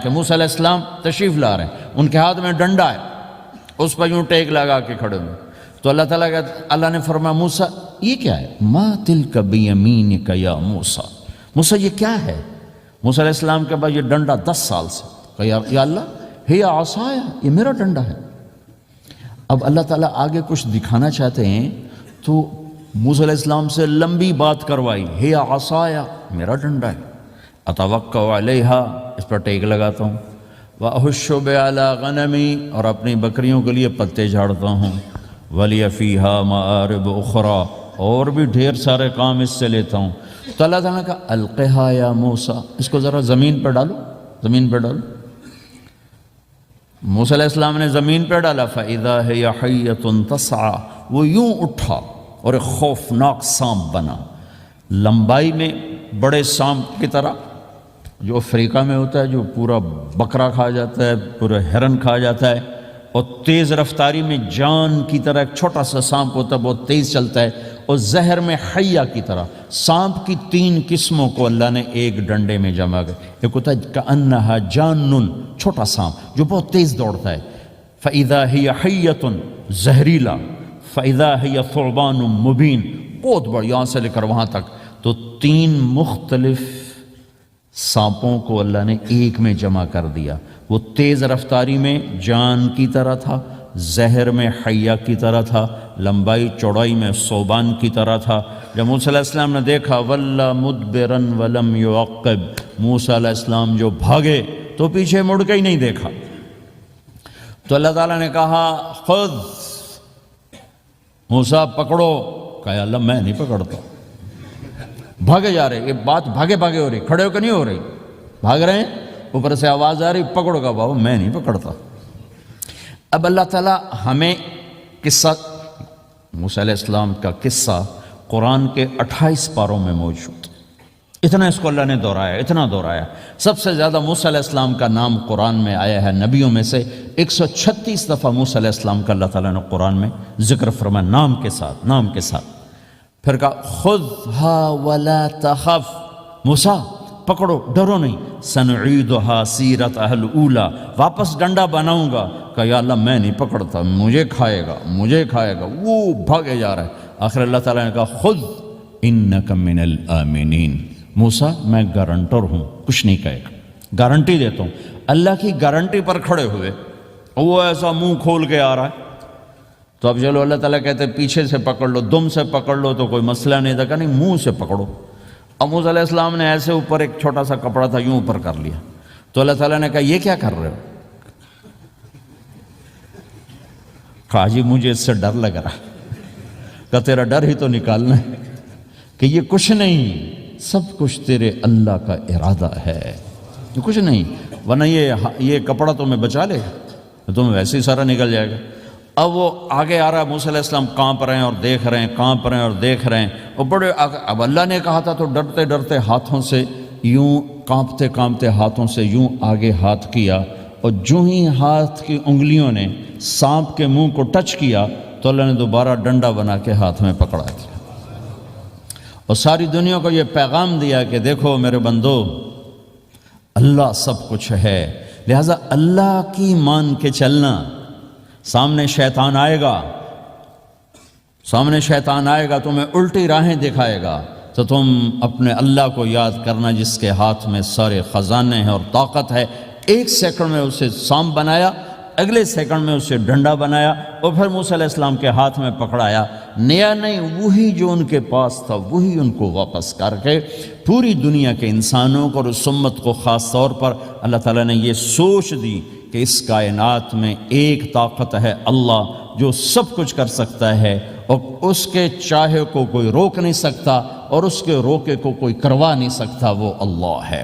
کہ موسیٰ علیہ السلام تشریف لا رہے ہیں، ان کے ہاتھ میں ڈنڈا ہے، اس پر یوں ٹیک لگا کے کھڑے ہوئے. تو اللہ نے فرمایا موسیٰ یہ کیا ہے؟ ما تلک بیمینک یا موسیٰ، موسیٰ یہ کیا ہے؟ موسیٰ علیہ السلام کے بعد یہ ڈنڈا 10 سال سے، کہا یا اللہ ہی عصایا، یہ میرا ڈنڈا ہے. اب اللہ تعالیٰ آگے کچھ دکھانا چاہتے ہیں تو موسیٰ علیہ السلام سے لمبی بات کروائی، ہی عصایا میرا ڈنڈا ہے، اتوکل علیہا اس پر ٹیک لگاتا ہوں، واحش بہا علی غنمی اور اپنی بکریوں کے لیے پتے جھاڑتا ہوں، ولی فیہا مآرب اخرى اور بھی ڈھیر سارے کام اس سے لیتا ہوں. تو اللہ تعالیٰ نے کہا القہا یا موسیٰ، اس کو ذرا زمین پہ ڈالو، زمین پہ ڈالو. موسیٰ علیہ السلام نے زمین پہ ڈالا، فَإِذَا هِيَ حَيَّةٌ تَسْعَىٰ، وہ یوں اٹھا اور ایک خوفناک سانپ بنا، لمبائی میں بڑے سانپ کی طرح جو افریقہ میں ہوتا ہے، جو پورا بکرا کھا جاتا ہے، پورا ہرن کھا جاتا ہے، اور تیز رفتاری میں جان کی طرح ایک چھوٹا سا سانپ ہوتا ہے، بہت تیز چلتا ہے، اور زہر میں حیہ کی طرح. سانپ کی 3 قسموں کو اللہ نے ایک ڈنڈے میں جمع کر. ایک ہوتا ہے کأنہا جانن، چھوٹا سانپ جو بہت تیز دوڑتا ہے، فَإِذَا هِيَ حَيَّةٌ زہریلا، فَإِذَا هِيَ ثُعْبَانٌ مُبِينٌ بہت بڑی، یہاں سے لے کر وہاں تک. تو 3 مختلف سانپوں کو اللہ نے ایک میں جمع کر دیا. وہ تیز رفتاری میں جان کی طرح تھا، زہر میں حیہ کی طرح تھا، لمبائی چوڑائی میں ثعبان کی طرح تھا. جب موسیٰ علیہ السلام نے دیکھا وَلَّا مُدْبِرًا وَلَمْ يُعَقِّبْ، موسیٰ علیہ السلام جو بھاگے تو پیچھے مڑ کے ہی نہیں دیکھا. تو اللہ تعالیٰ نے کہا خذ موسیٰ پکڑو. کہا اللہ میں نہیں پکڑتا. بھاگے جا رہے، یہ بات بھاگے بھاگے ہو رہی، کھڑے ہو کے نہیں ہو رہی، بھاگ رہے ہیں، اوپر سے آواز آ رہی پکڑو. کا بابا میں نہیں پکڑتا. اب اللہ تعالیٰ ہمیں قصہ موسیٰ علیہ السلام کا قصہ قرآن کے 28 پاروں میں موجود، اتنا اس کو اللہ نے دہرایا، اتنا دہرایا. سب سے زیادہ موسیٰ علیہ السلام کا نام قرآن میں آیا ہے نبیوں میں سے. 136 دفعہ موسیٰ علیہ السلام کا اللہ تعالیٰ نے قرآن میں ذکر فرمایا، نام کے ساتھ، نام کے ساتھ. پھر کہا خذھا ولا تخف، موسیٰ پکڑو ڈرو نہیں، سنعیدھا سیرتھا الاولی، واپس ڈنڈا بناؤں گا. کہا یا اللہ میں نہیں پکڑتا، مجھے کھائے گا، مجھے کھائے گا. وہ بھاگے جا رہا ہے. آخر اللہ تعالیٰ نے کہا خذ انک من الآمنین، موسیٰ میں گارنٹر ہوں، کچھ نہیں کہے گا، گارنٹی دیتا ہوں. اللہ کی گارنٹی پر کھڑے ہوئے، وہ ایسا منہ کھول کے آ رہا ہے. تو اب چلو اللہ تعالیٰ کہتے ہیں پیچھے سے پکڑ لو، دم سے پکڑ لو تو کوئی مسئلہ نہیں تھا. کہ نہیں، منہ سے پکڑو. اب موسیٰ علیہ السلام نے ایسے اوپر ایک چھوٹا سا کپڑا تھا یوں اوپر کر لیا. تو اللہ تعالیٰ نے کہا یہ کیا کر رہے ہو؟ کہا جی مجھے اس سے ڈر لگ رہا. کہ تیرا ڈر ہی تو نکالنا ہے، کہ یہ کچھ نہیں، سب کچھ تیرے اللہ کا ارادہ ہے، یہ کچھ نہیں، ورنہ یہ کپڑا تمہیں بچا لے گا، تمہیں ویسے ہی سارا نکل جائے گا. اب وہ آگے آ رہا ہے، موسیٰ علیہ السلام کانپ رہے ہیں اور دیکھ رہے ہیں، کانپ رہے ہیں اور دیکھ رہے ہیں. اور بڑے اب اللہ نے کہا تھا تو ڈرتے ڈرتے ہاتھوں سے یوں، کانپتے کانپتے ہاتھوں سے یوں آگے ہاتھ کیا، اور جو ہی ہاتھ کی انگلیوں نے سانپ کے منہ کو ٹچ کیا تو اللہ نے دوبارہ ڈنڈا بنا کے ہاتھ میں پکڑا دیا، اور ساری دنیا کو یہ پیغام دیا کہ دیکھو میرے بندو، اللہ سب کچھ ہے، لہذا اللہ کی مان کے چلنا. سامنے شیطان آئے گا، سامنے شیطان آئے گا، تمہیں الٹی راہیں دکھائے گا، تو تم اپنے اللہ کو یاد کرنا جس کے ہاتھ میں سارے خزانے ہیں اور طاقت ہے. 1 سیکنڈ میں اسے سانپ بنایا، اگلے سیکنڈ میں اسے ڈنڈا بنایا، اور پھر موسیٰ علیہ السلام کے ہاتھ میں پکڑایا. نیا نہیں، وہی جو ان کے پاس تھا وہی ان کو واپس کر کے پوری دنیا کے انسانوں کو اور اس امت کو خاص طور پر اللہ تعالیٰ نے یہ سوچ دی کہ اس کائنات میں ایک طاقت ہے اللہ جو سب کچھ کر سکتا ہے، اور اس کے چاہے کو کوئی روک نہیں سکتا اور اس کے روکے کو کوئی کروا نہیں سکتا، وہ اللہ ہے.